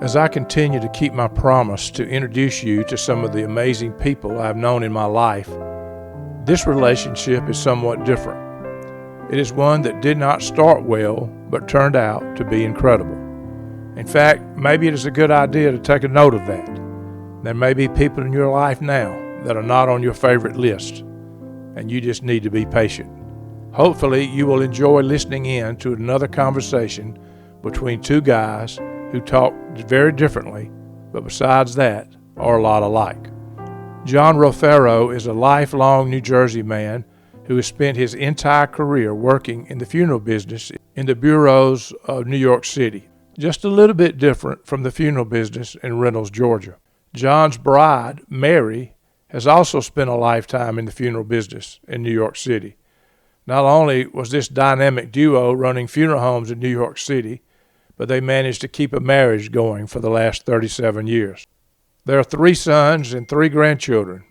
As I continue to keep my promise to introduce you to some of the amazing people I've known in my life, this relationship is somewhat different. It is one that did not start well, but turned out to be incredible. In fact, maybe it is a good idea to take a note of that. There may be people in your life now that are not on your favorite list, and you just need to be patient. Hopefully, you will enjoy listening in to another conversation between two guys who talk very differently, but besides that, are a lot alike. John Roefaro is a lifelong New Jersey man who has spent his entire career working in the funeral business in the boroughs of New York City, just a little bit different from the funeral business in Reynolds, Georgia. John's bride, Mary, has also spent a lifetime in the funeral business in New York City. Not only was this dynamic duo running funeral homes in New York City, but they managed to keep a marriage going for the last 37 years. There are 3 sons and 3 grandchildren.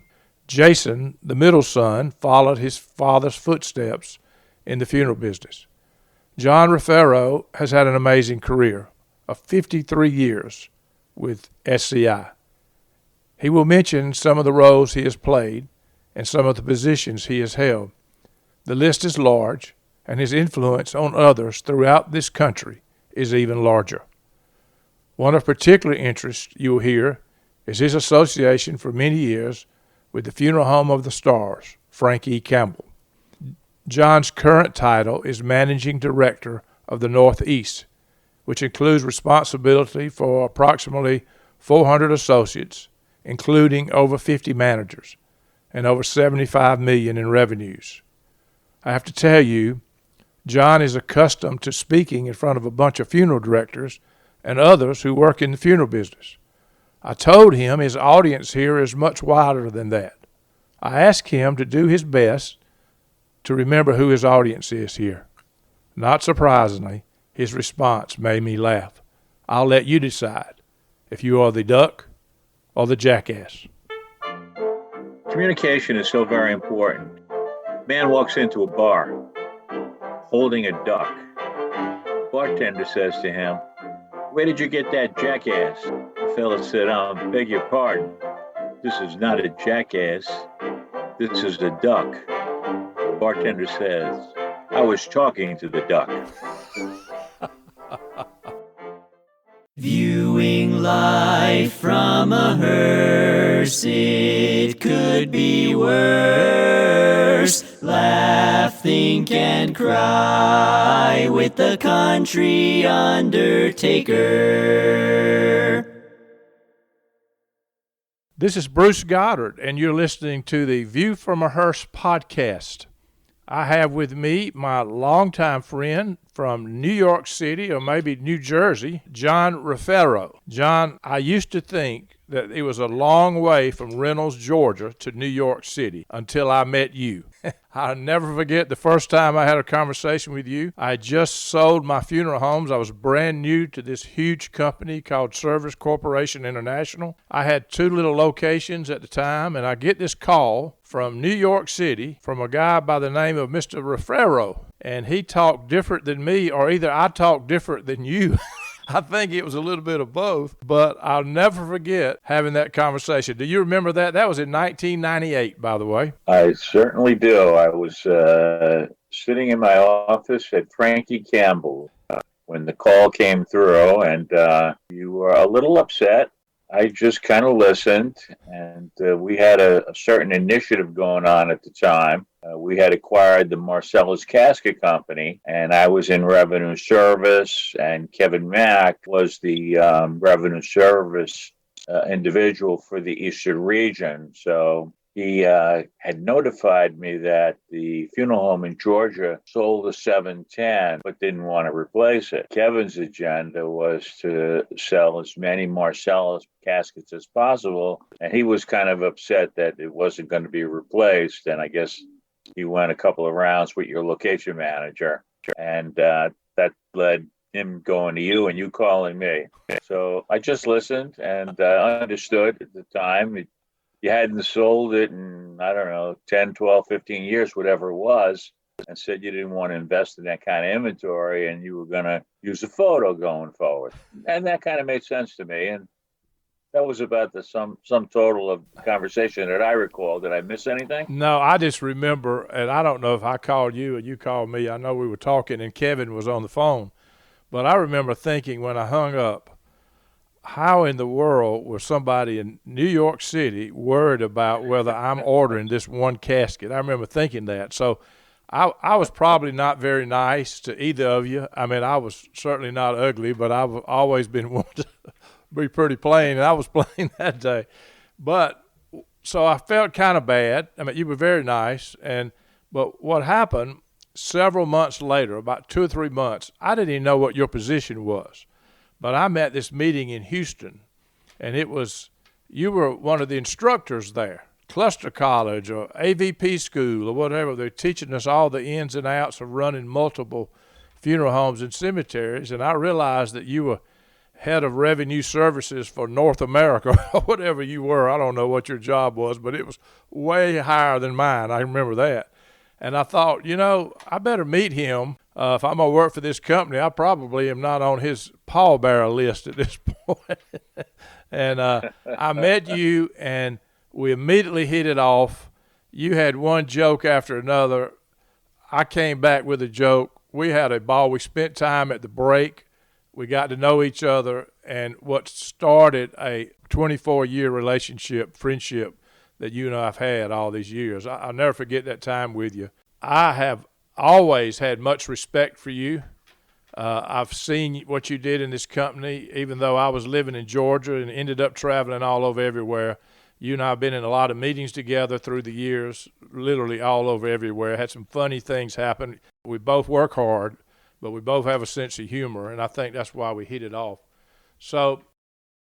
Jason, the middle son, followed his father's footsteps in the funeral business. John Roefaro has had an amazing career of 53 years with SCI. He will mention some of the roles he has played and some of the positions he has held. The list is large, and his influence on others throughout this country is even larger. One of particular interest you will hear is his association for many years with the Funeral Home of the Stars, Frank E. Campbell. John's current title is Managing Director of the Northeast, which includes responsibility for approximately 400 associates, including over 50 managers, and over $75 million in revenues. I have to tell you, John is accustomed to speaking in front of a bunch of funeral directors and others who work in the funeral business. I told him his audience here is much wider than that. I asked him to do his best to remember who his audience is here. Not surprisingly, his response made me laugh. I'll let you decide if you are the duck or the jackass. Communication is so very important. Man walks into a bar holding a duck. Bartender says to him, "Where did you get that jackass?" The fella said, "Beg your pardon. This is not a jackass. This is a duck." The bartender says, "I was talking to the duck." Viewing life from a hearse, it could be worse. Laugh, think, and cry with the country undertaker. This is Bruce Goddard, and you're listening to the View from a Hearse podcast. I have with me my longtime friend from New York City, or maybe New Jersey, John Roefaro. John, I used to think that it was a long way from Reynolds, Georgia to New York City until I met you. I'll never forget the first time I had a conversation with you. I had just sold my funeral homes. I was brand new to this huge company called Service Corporation International. I had 2 little locations at the time, and I get this call from New York City from a guy by the name of Mr. Roefaro. And he talked different than me, or either I talked different than you. I think it was a little bit of both, but I'll never forget having that conversation. Do you remember that? That was in 1998, by the way. I certainly do. I was sitting in my office at Frankie Campbell when the call came through, and you were a little upset. I just kind of listened, and we had a certain initiative going on at the time. We had acquired the Marcellus Casket Company, and I was in revenue service, and Kevin Mack was the revenue service individual for the Eastern region. So he had notified me that the funeral home in Georgia sold a 710 but didn't want to replace it. Kevin's agenda was to sell as many Marcellus caskets as possible, and he was kind of upset that it wasn't going to be replaced. And I guess he went a couple of rounds with your location manager, and that led him going to you and you calling me. So I just listened, and I understood at the time you hadn't sold it in, I don't know, 10, 12, 15 years, whatever it was. and said you didn't want to invest in that kind of inventory and you were going to use a photo going forward. And that kind of made sense to me. And that was about the sum total of the conversation that I recall. Did I miss anything? No, I just remember, and I don't know if I called you or you called me. I know we were talking and Kevin was on the phone. But I remember thinking when I hung up, how in the world was somebody in New York City worried about whether I'm ordering this one casket? I remember thinking that. So I was probably not very nice to either of you. I mean, I was certainly not ugly, but I've always been one to be pretty plain, and I was plain that day. But so I felt kind of bad. I mean, you were very nice, but what happened several months later, about 2 or 3 months, I didn't even know what your position was. But I'm at this meeting in Houston, and you were one of the instructors there, Cluster College or AVP school or whatever. They're teaching us all the ins and outs of running multiple funeral homes and cemeteries, and I realized that you were head of revenue services for North America or whatever you were. I don't know what your job was, but it was way higher than mine. I remember that. And I thought, I better meet him. If I'm going to work for this company, I probably am not on his pallbearer list at this point. And I met you, and we immediately hit it off. You had one joke after another. I came back with a joke. We had a ball. We spent time at the break. We got to know each other, and what started a 24-year relationship, friendship, that you and I have had all these years. I'll never forget that time with you. I have always had much respect for you. I've seen what you did in this company, even though I was living in Georgia and ended up traveling all over everywhere. You and I have been in a lot of meetings together through the years, literally all over everywhere. Had some funny things happen. We both work hard, but we both have a sense of humor, and I think that's why we hit it off. So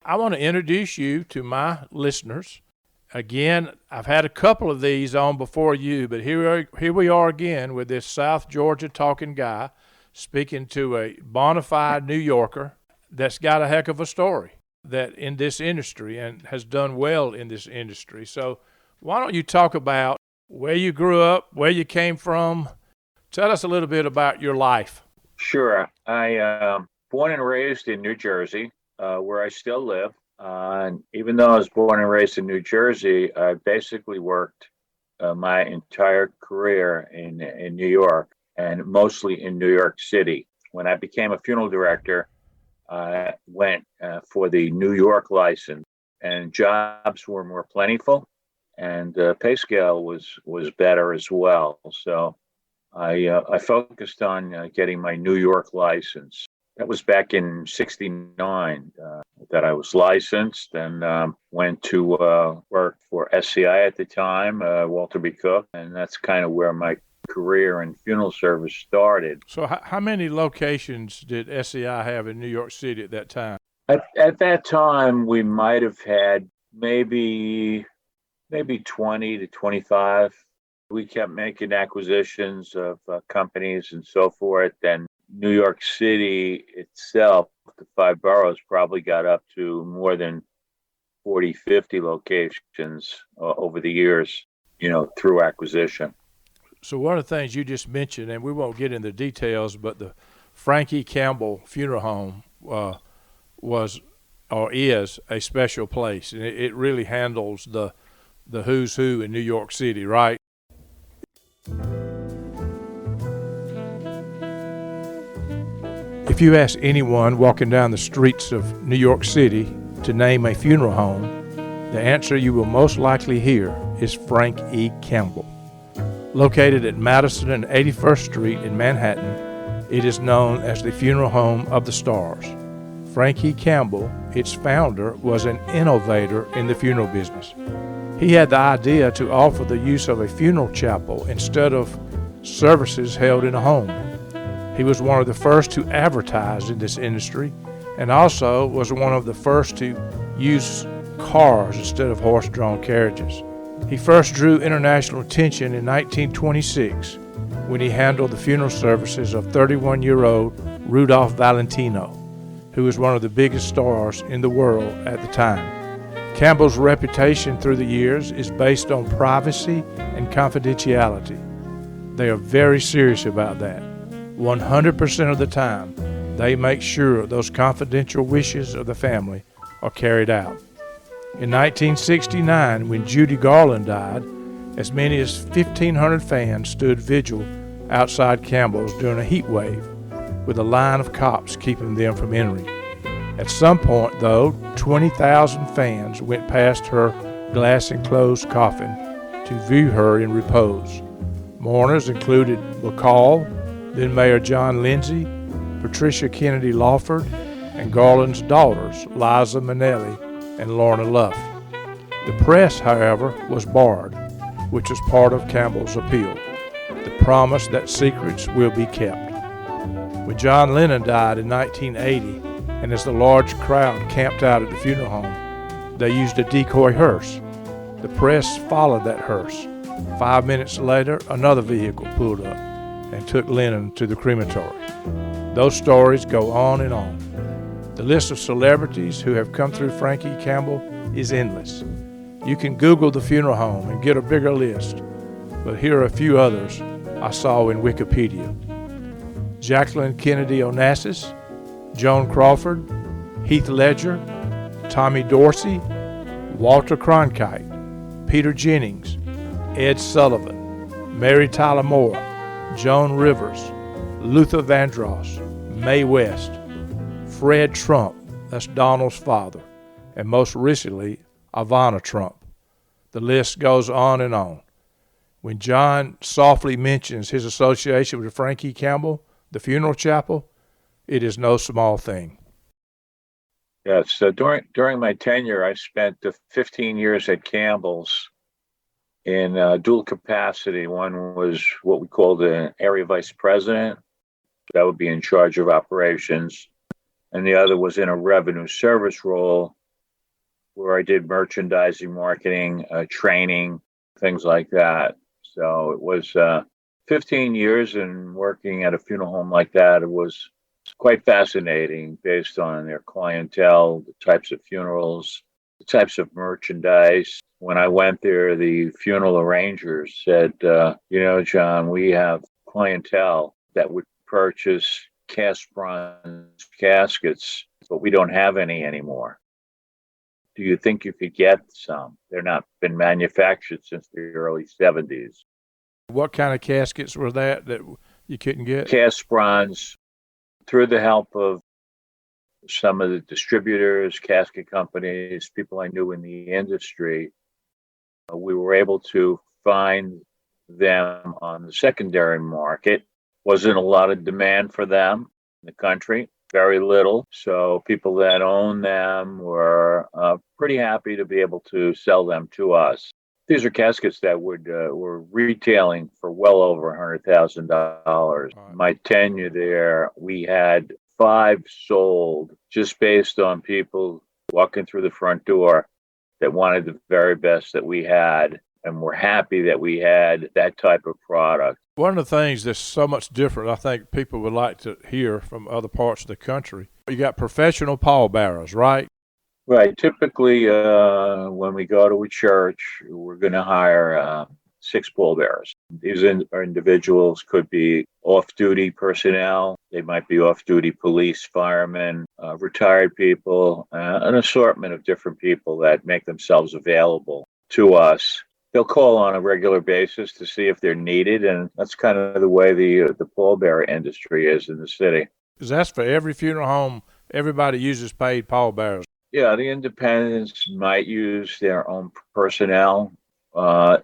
I want to introduce you to my listeners. Again, I've had a couple of these on before you, but here we are again with this South Georgia talking guy speaking to a bona fide New Yorker that's got a heck of a story that in this industry and has done well in this industry. So why don't you talk about where you grew up, where you came from? Tell us a little bit about your life. Sure. I born and raised in New Jersey, where I still live. And even though I was born and raised in New Jersey, I basically worked my entire career in New York, and mostly in New York City. When I became a funeral director, I went for the New York license, and jobs were more plentiful, and pay scale was better as well. So I focused on getting my New York license. That was back in '69 that I was licensed, and went to work for SCI at the time, Walter B. Cook, and that's kind of where my career in funeral service started. So how many locations did SCI have in New York City at that time? At that time, we might have had maybe 20 to 25. We kept making acquisitions of companies and so forth, and New York City itself, the 5 boroughs, probably got up to more than 40, 50 locations over the years, through acquisition. So one of the things you just mentioned, and we won't get into details, but the Frankie Campbell Funeral Home was or is a special place, and it really handles the who's who in New York City, right? If you ask anyone walking down the streets of New York City to name a funeral home, the answer you will most likely hear is Frank E. Campbell. Located at Madison and 81st Street in Manhattan, it is known as the Funeral Home of the Stars. Frank E. Campbell, its founder, was an innovator in the funeral business. He had the idea to offer the use of a funeral chapel instead of services held in a home. He was one of the first to advertise in this industry, and also was one of the first to use cars instead of horse-drawn carriages. He first drew international attention in 1926 when he handled the funeral services of 31-year-old Rudolph Valentino, who was one of the biggest stars in the world at the time. Campbell's reputation through the years is based on privacy and confidentiality. They are very serious about that. 100% of the time, they make sure those confidential wishes of the family are carried out. In 1969, when Judy Garland died, as many as 1,500 fans stood vigil outside Campbell's during a heat wave, with a line of cops keeping them from entering. At some point, though, 20,000 fans went past her glass-enclosed coffin to view her in repose. Mourners included McCall, then Mayor John Lindsay, Patricia Kennedy Lawford, and Garland's daughters, Liza Minnelli and Lorna Luff. The press, however, was barred, which was part of Campbell's appeal, the promise that secrets will be kept. When John Lennon died in 1980, and as the large crowd camped out at the funeral home, they used a decoy hearse. The press followed that hearse. 5 minutes later, another vehicle pulled up and took Lennon to the crematory. Those stories go on and on. The list of celebrities who have come through Frankie Campbell is endless. You can Google the funeral home and get a bigger list, but here are a few others I saw in Wikipedia. Jacqueline Kennedy Onassis, Joan Crawford, Heath Ledger, Tommy Dorsey, Walter Cronkite, Peter Jennings, Ed Sullivan, Mary Tyler Moore, Joan Rivers, Luther Vandross, Mae West, Fred Trump, that's Donald's father, and most recently, Ivana Trump. The list goes on and on. When John softly mentions his association with Frankie Campbell, the funeral chapel, it is no small thing. Yes, so during my tenure, I spent 15 years at Campbell's in dual capacity. One was what we called an area vice president. That would be in charge of operations. And the other was in a revenue service role where I did merchandising, marketing, training, things like that. So it was 15 years, and working at a funeral home like that, it was quite fascinating based on their clientele, the types of funerals, the types of merchandise. When I went there, the funeral arrangers said, John, we have clientele that would purchase cast bronze caskets, but we don't have any anymore. Do you think you could get some? They're not been manufactured since the early 70s. What kind of caskets were that you couldn't get? Cast bronze. Through the help of some of the distributors, casket companies, people I knew in the industry, we were able to find them on the secondary market. Wasn't a lot of demand for them in the country, very little. So people that own them were pretty happy to be able to sell them to us. These are caskets that were retailing for well over $100,000. My tenure there, we had 5 sold just based on people walking through the front door that wanted the very best that we had and were happy that we had that type of product. One of the things that's so much different, I think people would like to hear from other parts of the country, you got professional pallbearers, right? Right. Typically, when we go to a church, we're going to hire 6 pallbearers. These individuals could be off-duty personnel. They might be off-duty police, firemen, retired people, an assortment of different people that make themselves available to us. They'll call on a regular basis to see if they're needed, and that's kind of the way the pallbearer industry is in the city. Because that's for every funeral home. Everybody uses paid pallbearers. Yeah, the independents might use their own personnel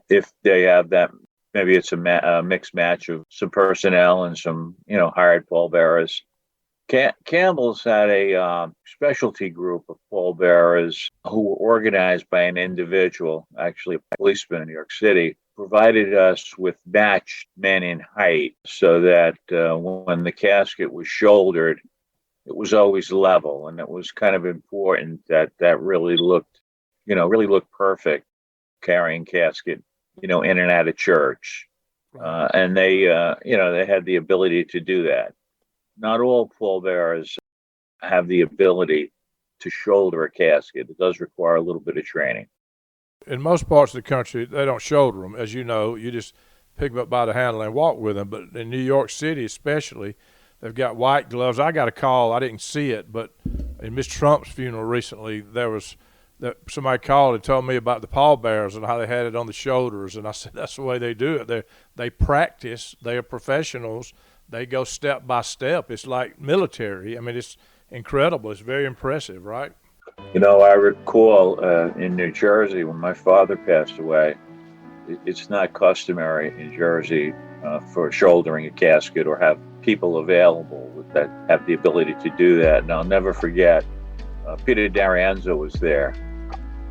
if they have that. Maybe it's a mixed match of some personnel and some, hired pallbearers. Campbell's had a specialty group of pallbearers who were organized by an individual, actually a policeman in New York City, provided us with matched men in height so that when the casket was shouldered, it was always level, and it was kind of important that really looked perfect carrying casket, in and out of church. And they had the ability to do that. Not all pallbearers have the ability to shoulder a casket. It does require a little bit of training. In most parts of the country, they don't shoulder them. As you know, you just pick them up by the handle and walk with them. But in New York City especially, they've got white gloves. I got a call. I didn't see it, but in Miss Trump's funeral recently, somebody called and told me about the pallbearers and how they had it on the shoulders. And I said, that's the way they do it. They practice. They are professionals. They go step by step. It's like military. I mean, it's incredible. It's very impressive, right? I recall in New Jersey when my father passed away, it's not customary in Jersey for shouldering a casket or have people available that have the ability to do that. And I'll never forget, Peter D'Arienzo was there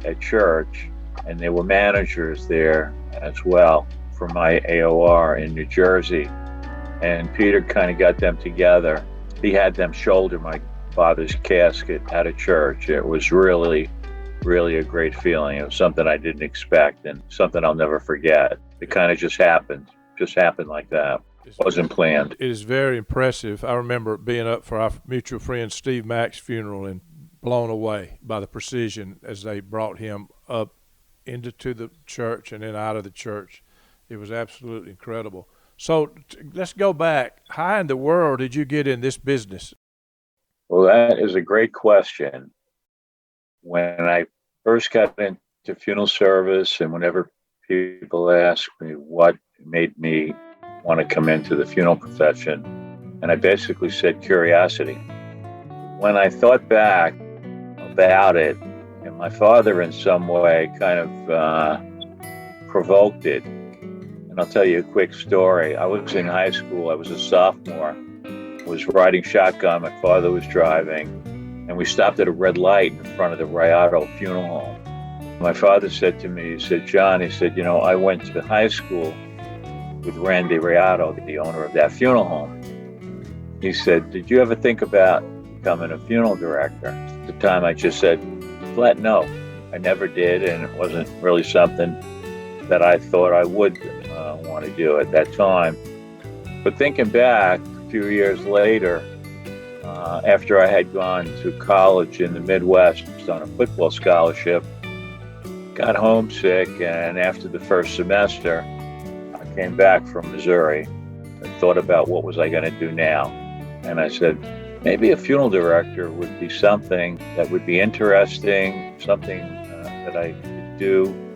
at church, and there were managers there as well from my AOR in New Jersey. And Peter kind of got them together. He had them shoulder my father's casket at a church. It was really, really a great feeling. It was something I didn't expect and something I'll never forget. It kind of just happened like that. It wasn't planned. It is very impressive. I remember being up for our mutual friend Steve Mack's funeral and blown away by the precision as they brought him up into the church and then out of the church. It was absolutely incredible. So let's go back. How in the world did you get in this business? Well, that is a great question. When I first got into funeral service, and whenever people ask me what made me want to come into the funeral profession, and I basically said curiosity. When I thought back about it, and my father in some way kind of provoked it. And I'll tell you a quick story. I was in high school. I was a sophomore. I was riding shotgun. My father was driving. And we stopped at a red light in front of the Roefaro funeral home. My father said to me, he said, John, I went to high school with Randy Reynolds, the owner of that funeral home. He said, did you ever think about becoming a funeral director? At the time, I just said, flat no. I never did, and it wasn't really something that I thought I would want to do at that time. But thinking back a few years later, after I had gone to college in the Midwest on a football scholarship, got homesick, and after the first semester, I came back from Missouri and thought about what was I going to do now. And I said, maybe a funeral director would be something that would be interesting, something that I could do,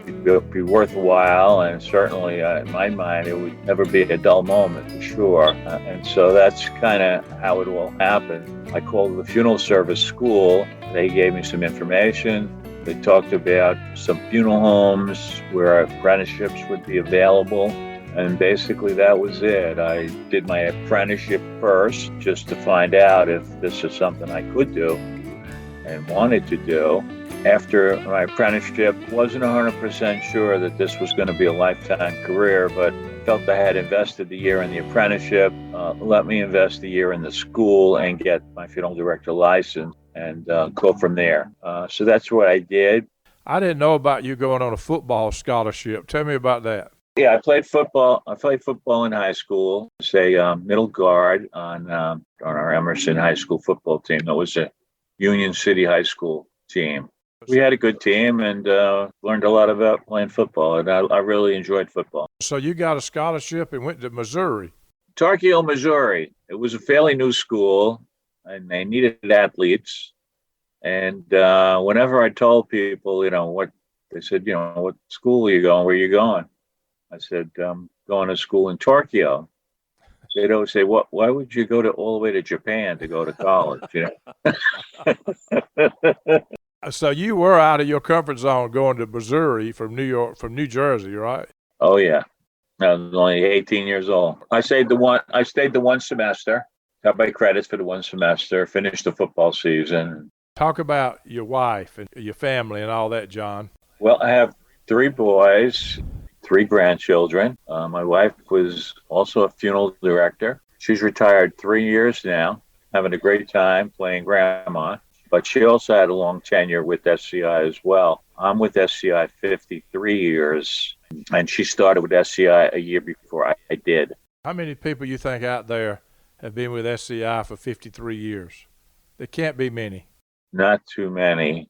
be worthwhile, and certainly in my mind it would never be a dull moment for sure. And so that's kind of how it all happened. I called the funeral service school. They gave me some information. They talked about some funeral homes where apprenticeships would be available. And basically that was it. I did my apprenticeship first just to find out if this is something I could do and wanted to do. After my apprenticeship, wasn't 100% sure that this was going to be a lifetime career, but felt I had invested the year in the apprenticeship, let me invest the year in the school and get my funeral director license and go from there. So that's what I did. I didn't know about you going on a football scholarship. Tell me about that. Yeah, I played football. I played football in high school. Say middle guard on our Emerson High School football team. That was a Union City High School team. We had a good team and learned a lot about playing football, and I really enjoyed football. So you got a scholarship and went to Missouri. Tarkio, Missouri. It was a fairly new school, and they needed athletes. And whenever I told people, what they said, what school are you going? Where are you going? I said, going to school in Tokyo. They'd always say, why would you go all the way to Japan to go to college? So you were out of your comfort zone going to Missouri from New Jersey, right? Oh, yeah. I was only 18 years old. I stayed the one semester, got my credits for the one semester, finished the football season. Talk about your wife and your family and all that, John. Well, I have 3 boys, 3 grandchildren. My wife was also a funeral director. She's retired 3 years now, having a great time playing grandma. But she also had a long tenure with SCI as well. I'm with SCI 53 years, and she started with SCI a year before I did. How many people you think out there have been with SCI for 53 years? There can't be many. Not too many.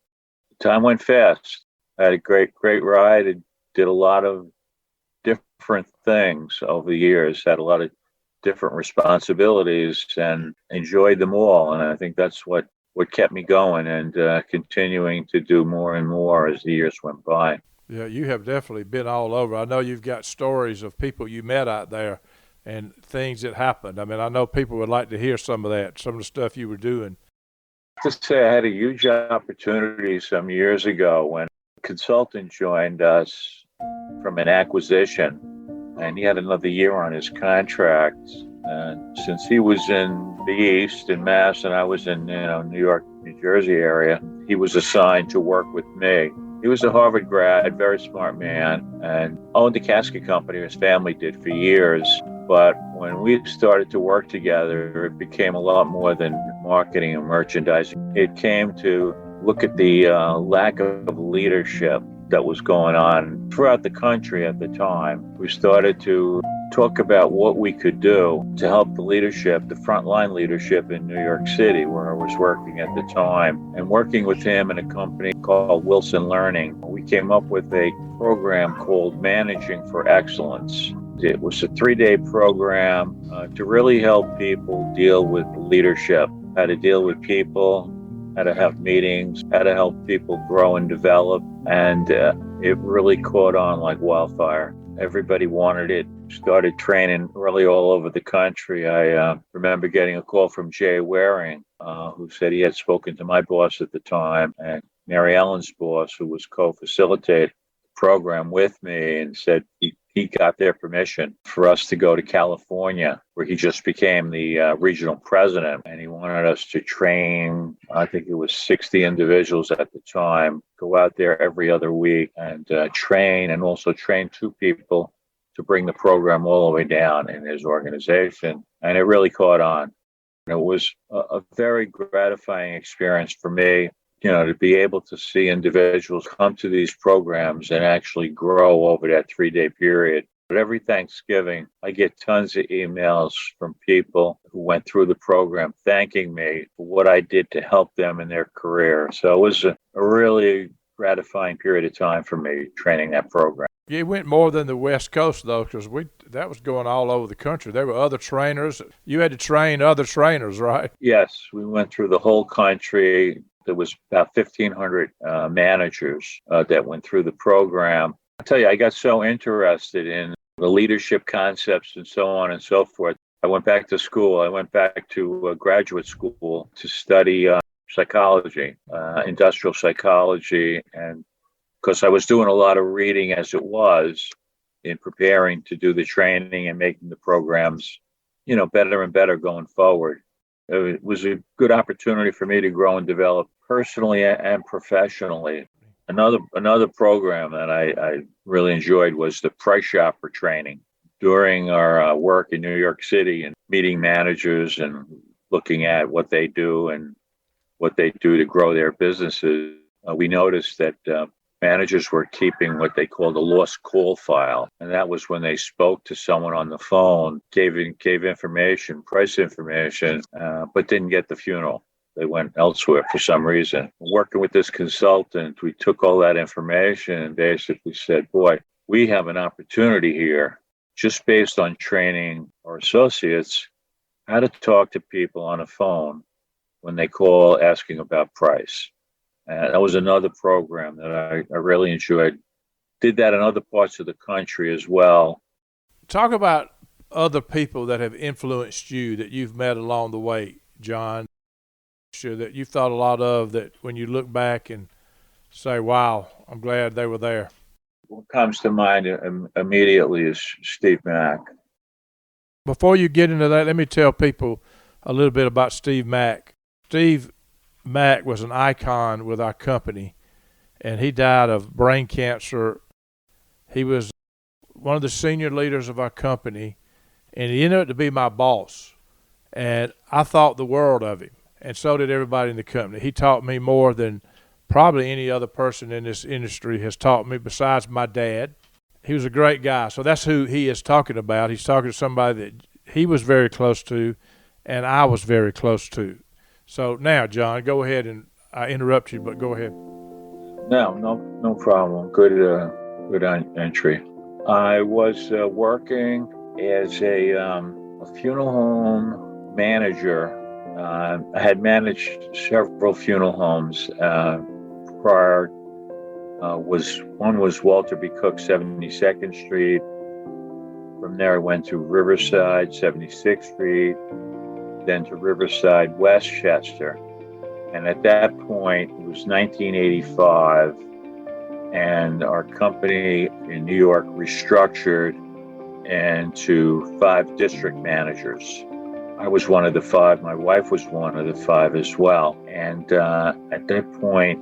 Time went fast. I had a great ride. I did a lot of different different things over the years, had a lot of different responsibilities, and enjoyed them all. And I think that's what kept me going and continuing to do more and more as the years went by. Yeah, you have definitely been all over. I know you've got stories of people you met out there and things that happened. I mean, I know people would like to hear some of that, some of the stuff you were doing. To say, I had a huge opportunity some years ago when a consultant joined us from an acquisition, and he had another year on his contract. And since he was in the East, in Mass, and I was in New York, New Jersey area, he was assigned to work with me. He was a Harvard grad, very smart man, and owned a casket company. His family did for years. But when we started to work together, it became a lot more than marketing and merchandising. It came to look at the lack of leadership that was going on throughout the country at the time. We started to talk about what we could do to help the leadership, the frontline leadership in New York City, where I was working at the time, and working with him in a company called Wilson Learning. We came up with a program called Managing for Excellence. It was a 3-day program to really help people deal with leadership, how to deal with people, how to have meetings, how to help people grow and develop. And it really caught on like wildfire. Everybody wanted it. Started training really all over the country. I remember getting a call from Jay Waring, who said he had spoken to my boss at the time, and Mary Ellen's boss, who was co-facilitating the program with me, and said he got their permission for us to go to California, where he just became the regional president, and he wanted us to train, I think it was 60 individuals at the time, go out there every other week and train, and also train 2 people to bring the program all the way down in his organization. And it really caught on. It was a very gratifying experience for me, to be able to see individuals come to these programs and actually grow over that 3-day period. But every Thanksgiving, I get tons of emails from people who went through the program thanking me for what I did to help them in their career. So it was a really gratifying period of time for me training that program. You went more than the West Coast, though, because that was going all over the country. There were other trainers. You had to train other trainers, right? Yes, we went through the whole country. There was about 1,500 managers that went through the program. I'll tell you, I got so interested in the leadership concepts and so on and so forth. I went back to school. I went back to graduate school to study psychology, industrial psychology, and because I was doing a lot of reading as it was in preparing to do the training and making the programs, better and better going forward. It was a good opportunity for me to grow and develop personally and professionally. Another program that I really enjoyed was the price shopper training. During our work in New York City and meeting managers and looking at what they do and what they do to grow their businesses, we noticed that managers were keeping what they called a lost call file. And that was when they spoke to someone on the phone, gave information, price information, but didn't get the funeral. They went elsewhere for some reason. Working with this consultant, we took all that information and basically said, boy, we have an opportunity here just based on training our associates how to talk to people on a phone when they call asking about price. And that was another program that I really enjoyed. Did that in other parts of the country as well. Talk about other people that have influenced you that you've met along the way, John, that you've thought a lot of, that when you look back and say, wow, I'm glad they were there. What comes to mind immediately is Steve Mack. Before you get into that, let me tell people a little bit about Steve Mack. Steve Mack was an icon with our company, and he died of brain cancer. He was one of the senior leaders of our company, and he ended up to be my boss. And I thought the world of him, and so did everybody in the company. He taught me more than probably any other person in this industry has taught me besides my dad. He was a great guy. So that's who he is talking about. He's talking to somebody that he was very close to, and I was very close to. So now, John, go ahead, and I interrupt you, but go ahead. No problem. Good entry. I was working as a funeral home manager. I had managed several funeral homes prior. One was Walter B. Cook, 72nd Street. From there, I went to Riverside, 76th Street, then to Riverside, Westchester. And at that point, it was 1985, and our company in New York restructured into 5 district managers. I was one of the 5. My wife was one of the 5 as well. And at that point,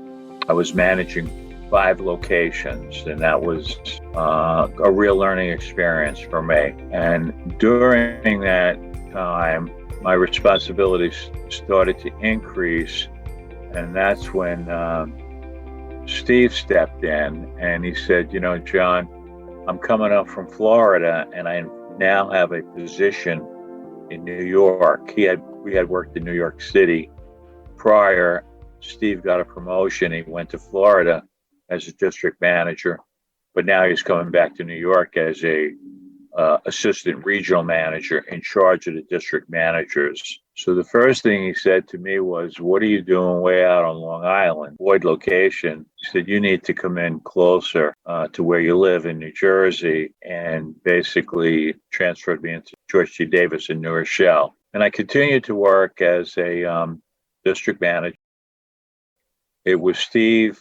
I was managing 5 locations, and that was a real learning experience for me. And during that time, my responsibilities started to increase, and that's when Steve stepped in and he said, John, I'm coming up from Florida, and I now have a position in New York. We had worked in New York City prior. Steve got a promotion. He went to Florida as a district manager, but now he's coming back to New York as a assistant regional manager in charge of the district managers. So the first thing he said to me was, "What are you doing way out on Long Island, Boyd location?" He said, "You need to come in closer to where you live in New Jersey," and basically transferred me into George G. Davis in New Rochelle. And I continued to work as a district manager. It was Steve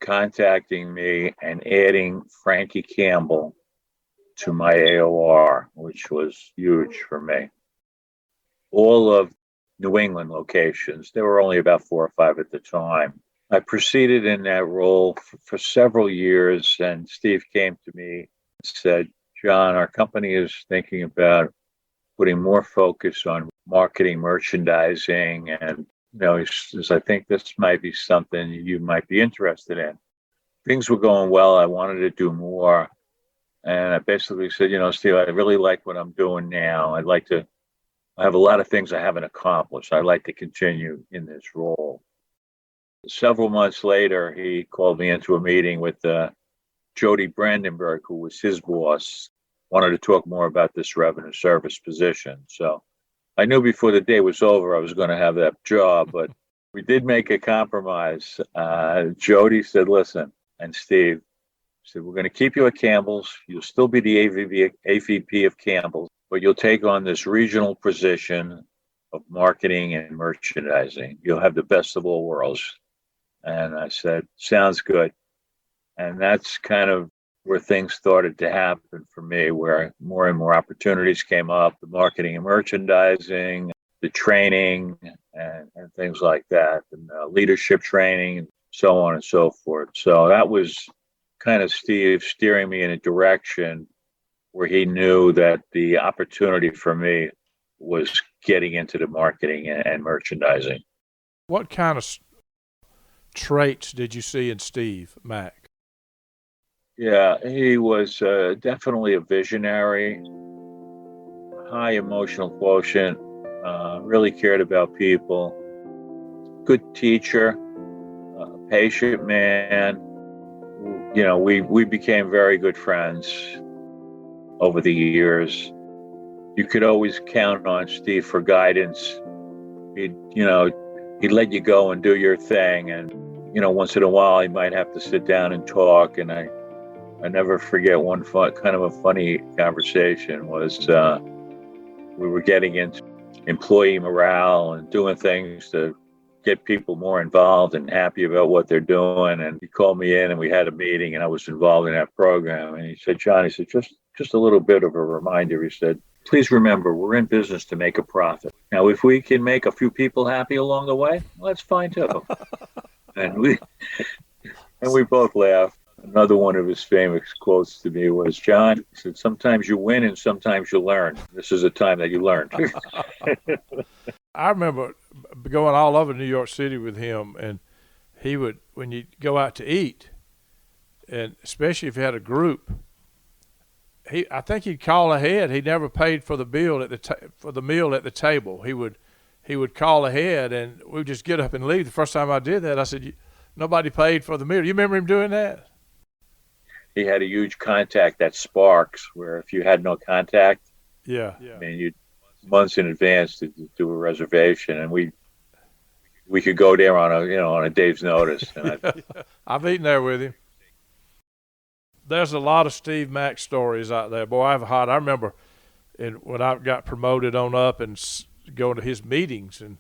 contacting me and adding Frankie Campbell to my AOR, which was huge for me. All of New England locations, there were only about 4 or 5 at the time. I proceeded in that role for several years, and Steve came to me and said, "John, our company is thinking about putting more focus on marketing, merchandising, and he says, I think this might be something you might be interested in." Things were going well. I wanted to do more. And I basically said, Steve, I really like what I'm doing now. I have a lot of things I haven't accomplished. I'd like to continue in this role. Several months later, he called me into a meeting with Jody Brandenburg, who was his boss, wanted to talk more about this revenue service position. So I knew before the day was over, I was going to have that job, but we did make a compromise. Jody said, "Listen," and Steve said, "We're going to keep you at Campbell's. You'll still be the AVP of Campbell's, but you'll take on this regional position of marketing and merchandising. You'll have the best of all worlds." And I said, "Sounds good." And that's kind of where things started to happen for me, where more and more opportunities came up, the marketing and merchandising, the training, and things like that, and leadership training, and so on and so forth. So that was kind of Steve steering me in a direction where he knew that the opportunity for me was getting into the marketing and merchandising. What kind of traits did you see in Steve Mack? Yeah, he was definitely a visionary, high emotional quotient, really cared about people, good teacher, patient man. We became very good friends over the years. You could always count on Steve for guidance. He'd let you go and do your thing. And, once in a while, he might have to sit down and talk. And I never forget one kind of a funny conversation was we were getting into employee morale and doing things to get people more involved and happy about what they're doing. And he called me in and we had a meeting, and I was involved in that program. And he said, "John," just a little bit of a reminder. He said, "Please remember, we're in business to make a profit. Now, if we can make a few people happy along the way, well, that's fine too." and we both laughed. Another one of his famous quotes to me was, "John," he said, "sometimes you win and sometimes you learn. This is a time that you learned." I remember going all over New York City with him, and he would, when you go out to eat, and especially if you had a group, I think he'd call ahead. He never paid for the bill for the meal at the table. He would call ahead, and we'd just get up and leave. The first time I did that, I said, "Nobody paid for the meal." You remember him doing that? he had a huge contact at Sparks, where if you had no contact, Yeah. I mean, you months in advance to do a reservation, and we could go there on a day's notice. And I've eaten there with him. There's a lot of Steve Mack stories out there. Boy, I remember when I got promoted on up and going to his meetings, and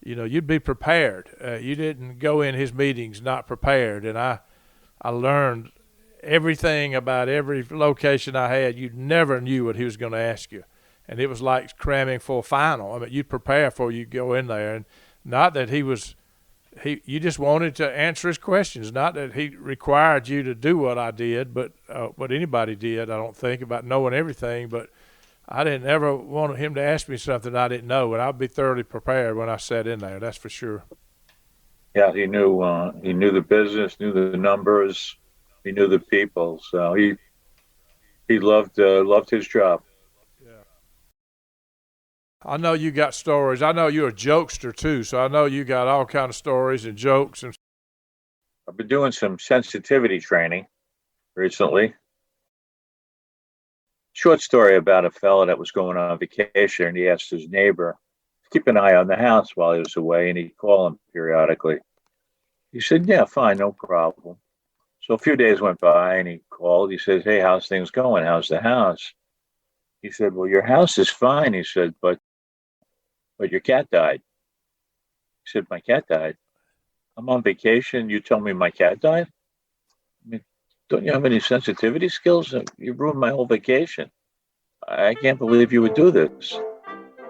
you'd be prepared. You didn't go in his meetings not prepared, and I learned everything about every location I had. You never knew what he was going to ask you, and it was like cramming for a final. I mean, you'd prepare before you go in there, and not that you just wanted to answer his questions. Not that he required you to do what I did, but what anybody did, I don't think, about knowing everything. But I didn't ever want him to ask me something I didn't know, and I'd be thoroughly prepared when I sat in there. That's for sure. Yeah, he knew the business, knew the numbers, he knew the people. So he loved his job. I know you got stories. I know you're a jokester too, so I know you got all kind of stories and jokes. And I've been doing some sensitivity training recently. Short story about a fella that was going on vacation, and he asked his neighbor to keep an eye on the house while he was away, and he'd call him periodically. He said, "Yeah, fine, no problem." So a few days went by, and he called. He says, "Hey, how's things going? How's the house?" He said, "Well, your house is fine." He said, but your cat died." He said, "My cat died? I'm on vacation. You tell me my cat died? I mean, don't you have any sensitivity skills? You ruined my whole vacation. I can't believe you would do this."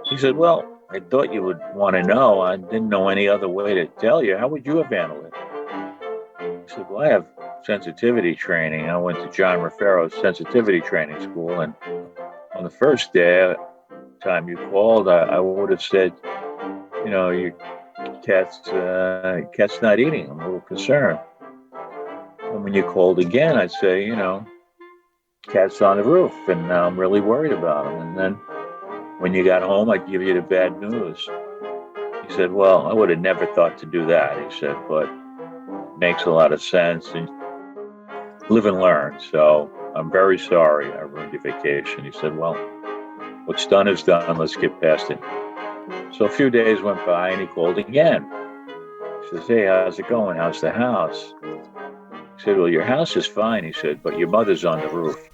He said, "Well, I thought you would want to know. I didn't know any other way to tell you. How would you have handled it?" He said, "Well, I have sensitivity training. I went to John Roefaro's sensitivity training school, and on the first time you called, I would have said, your cat's not eating. I'm a little concerned. And when you called again, I'd say, cat's on the roof, and I'm really worried about him. And then when you got home, I'd give you the bad news." He said, "Well, I would have never thought to do that." He said, "But it makes a lot of sense, and live and learn. So I'm very sorry I ruined your vacation." He said, "Well, what's done is done. Let's get past it." So a few days went by, and he called again. He says, "Hey, how's it going? How's the house?" He said, "Well, your house is fine." He said, "But your mother's on the roof."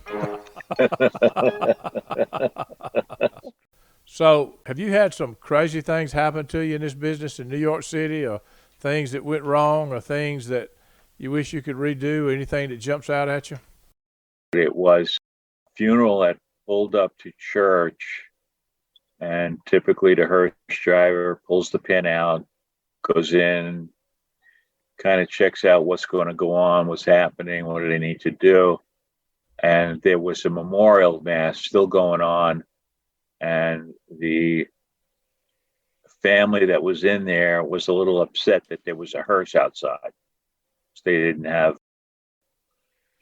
So, have you had some crazy things happen to you in this business in New York City, or things that went wrong, or things that you wish you could redo, or anything that jumps out at you? It was a funeral that pulled up to church, and typically the hearse driver pulls the pin out, goes in, kind of checks out what's going to go on, what's happening, what do they need to do. And there was a memorial mass still going on, and the family that was in there was a little upset that there was a hearse outside. So they didn't have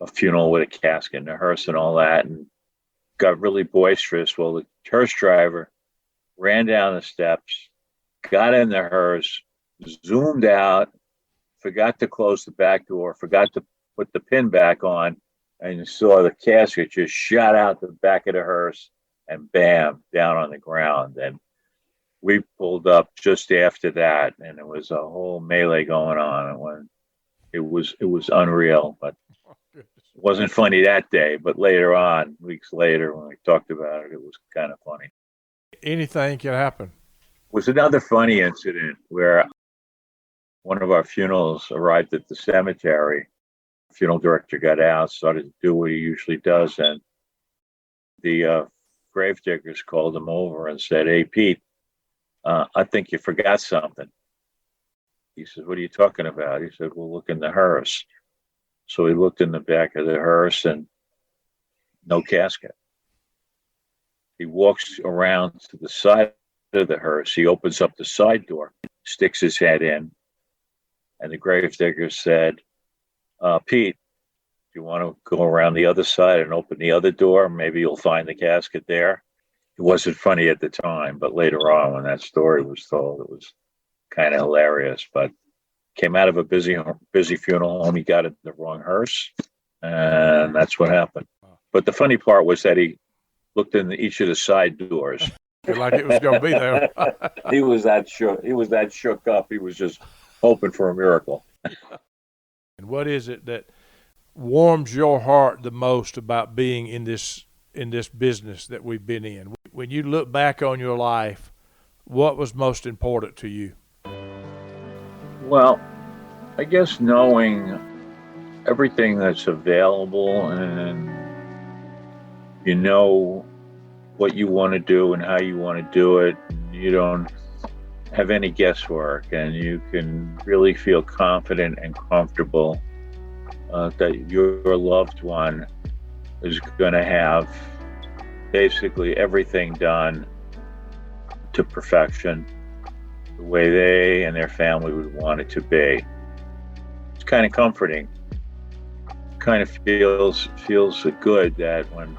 a funeral with a casket and a hearse and all that, and got really boisterous. Well, the hearse driver ran down the steps, got in the hearse, zoomed out, forgot to close the back door, forgot to put the pin back on, and you saw the casket just shot out the back of the hearse and bam, down on the ground. And we pulled up just after that, and it was a whole melee going on. And it was unreal, but it wasn't funny that day. But later on, weeks later, when we talked about it, it was kind of funny. Anything can happen. It was another funny incident where one of our funerals arrived at the cemetery. The funeral director got out, started to do what he usually does, and the gravediggers called him over and said, "Hey, Pete, I think you forgot something." He said, "What are you talking about?" He said, "Well, look in the hearse." So he looked in the back of the hearse, and no casket. He walks around to the side of the hearse. He opens up the side door, sticks his head in, and the gravedigger said, "Pete, do you want to go around the other side and open the other door? Maybe you'll find the casket there." It wasn't funny at the time, but later on, when that story was told, it was kind of hilarious. But came out of a busy funeral home. He got in the wrong hearse, And that's what happened. But the funny part was that he looked in each of the side doors. Like it was going to be there. He was that shook. He was that shook up. He was just hoping for a miracle. And what is it that warms your heart the most about being in this business that we've been in? When you look back on your life, what was most important to you? Well, I guess knowing everything that's available, and you know what you want to do and how you want to do it. You don't have any guesswork, and you can really feel confident and comfortable that your loved one is going to have basically everything done to perfection, the way they and their family would want it to be. It's kind of comforting. Kind of feels good that when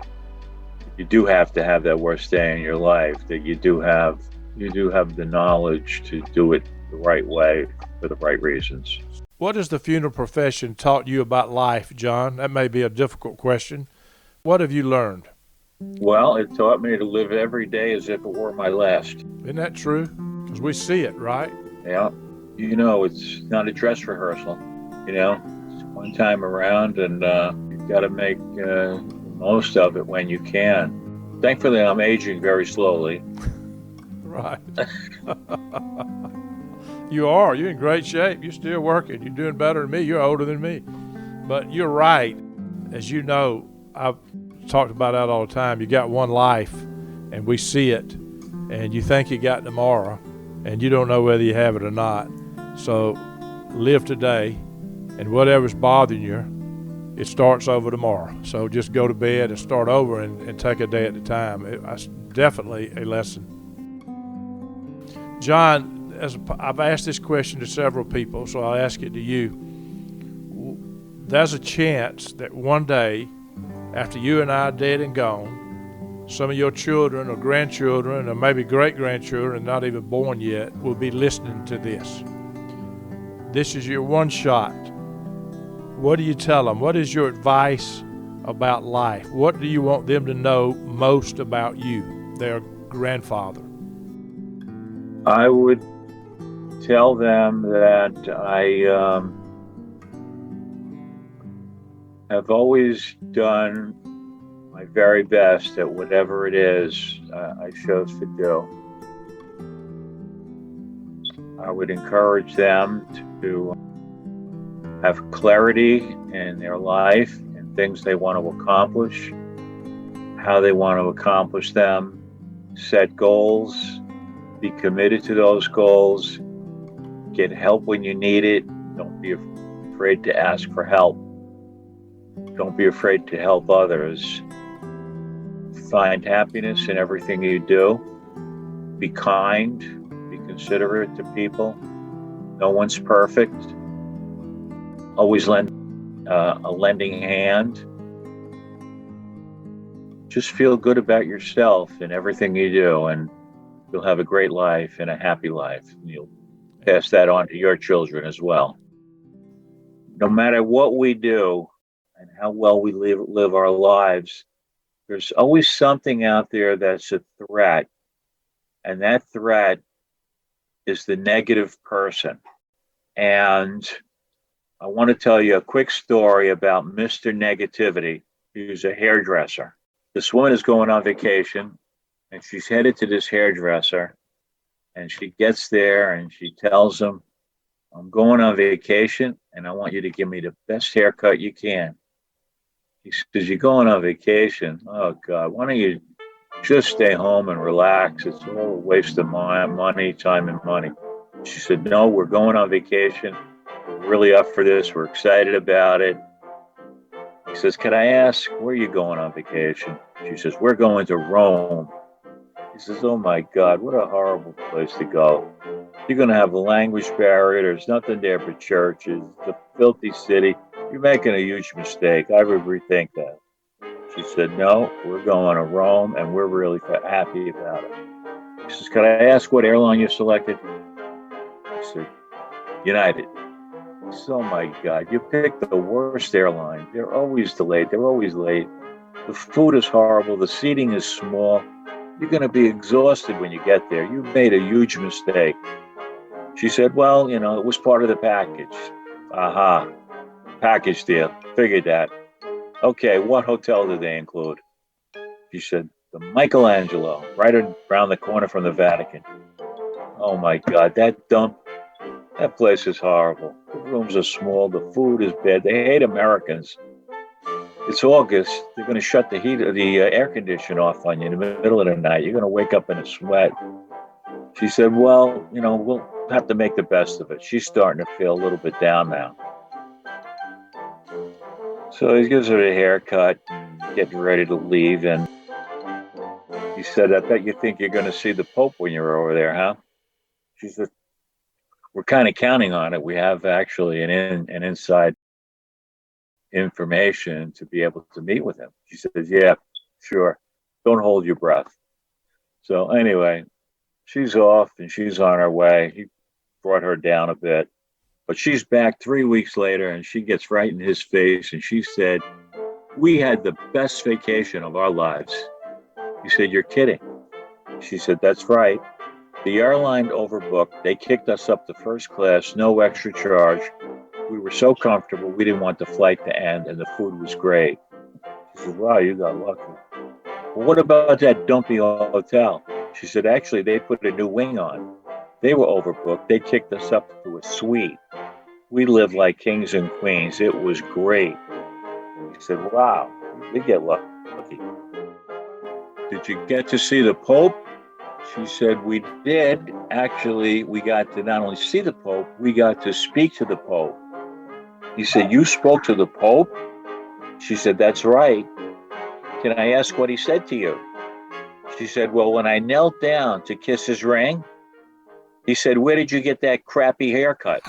you do have to have that worst day in your life, that you do have the knowledge to do it the right way for the right reasons. What has the funeral profession taught you about life, John? That may be a difficult question. What have you learned? Well, it taught me to live every day as if it were my last. Isn't that true? Because we see it, right? Yeah. It's not a dress rehearsal. It's one time around, and you've got to make the most of it when you can. Thankfully, I'm aging very slowly. Right. You are. You're in great shape. You're still working. You're doing better than me. You're older than me. But you're right. As you know, I've talked about that all the time. You got one life, and we see it, and you think you got tomorrow, and you don't know whether you have it or not. So live today, and whatever's bothering you, it starts over tomorrow. So just go to bed and start over and take a day at a time. It's definitely a lesson. John, I've asked this question to several people, so I'll ask it to you. There's a chance that one day, after you and I are dead and gone, some of your children or grandchildren or maybe great-grandchildren not even born yet will be listening to this. This is your one shot. What do you tell them? What is your advice about life? What do you want them to know most about you, their grandfather? I would tell them that I have always done my very best at whatever it is I chose to do. I would encourage them to have clarity in their life and things they want to accomplish, how they want to accomplish them, set goals, be committed to those goals, get help when you need it. Don't be afraid to ask for help. Don't be afraid to help others. Find happiness in everything you do. Be kind, be considerate to people. No one's perfect. Always lend a lending hand. Just feel good about yourself and everything you do, and you'll have a great life and a happy life. And you'll pass that on to your children as well. No matter what we do and how well we live our lives, there's always something out there that's a threat. And that threat is the negative person. And I want to tell you a quick story about Mr. Negativity. He was a hairdresser. This woman is going on vacation, and she's headed to this hairdresser, and she gets there and she tells him, I'm going on vacation, and I want you to give me the best haircut you can. He says, you're going on vacation? Oh, God, why don't you just stay home and relax? It's all a waste of money, time and money. She said, no, we're going on vacation. We're really up for this. We're excited about it. He says, can I ask, where are you going on vacation? She says, we're going to Rome. He says, oh my God, what a horrible place to go. You're going to have a language barrier. There's nothing there but churches. It's a filthy city. You're making a huge mistake. I would rethink that. She said, no, we're going to Rome, and we're really happy about it. He says, can I ask what airline you selected? I said, United. Oh my God, you picked the worst airline. They're always delayed. They're always late. The food is horrible. The seating is small. You're going to be exhausted when you get there. You made a huge mistake. She said, well, it was part of the package. Aha, package deal. Figured that. Okay, what hotel did they include? She said, the Michelangelo, right around the corner from the Vatican. Oh my God, that place is horrible. The rooms are small. The food is bad. They hate Americans. It's August. They're going to shut the air conditioner off on you in the middle of the night. You're going to wake up in a sweat. She said, well, we'll have to make the best of it. She's starting to feel a little bit down now. So he gives her a haircut and getting ready to leave. And he said, I bet you think you're going to see the Pope when you're over there, huh? She said, we're kind of counting on it. We have actually an inside information to be able to meet with him. She says, yeah, sure. Don't hold your breath. So anyway, she's off and she's on her way. He brought her down a bit, but she's back 3 weeks later and she gets right in his face and she said, we had the best vacation of our lives. He said, you're kidding. She said, that's right. The airline overbooked. They kicked us up to first class, no extra charge. We were so comfortable, we didn't want the flight to end, and the food was great. She said, wow, you got lucky. Well, what about that dumpy hotel? She said, actually, they put a new wing on. They were overbooked. They kicked us up to a suite. We lived like kings and queens. It was great. He said, wow, you did get lucky. Did you get to see the Pope? She said, we did. Actually, we got to not only see the Pope, we got to speak to the Pope. He said, you spoke to the Pope? She said, that's right. Can I ask what he said to you? She said, well, when I knelt down to kiss his ring, he said, where did you get that crappy haircut?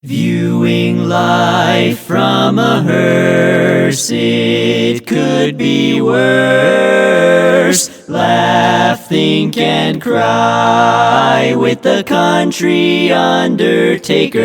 Viewing life from a hearse, it could be worse. Laugh, think, and cry with the country undertaker.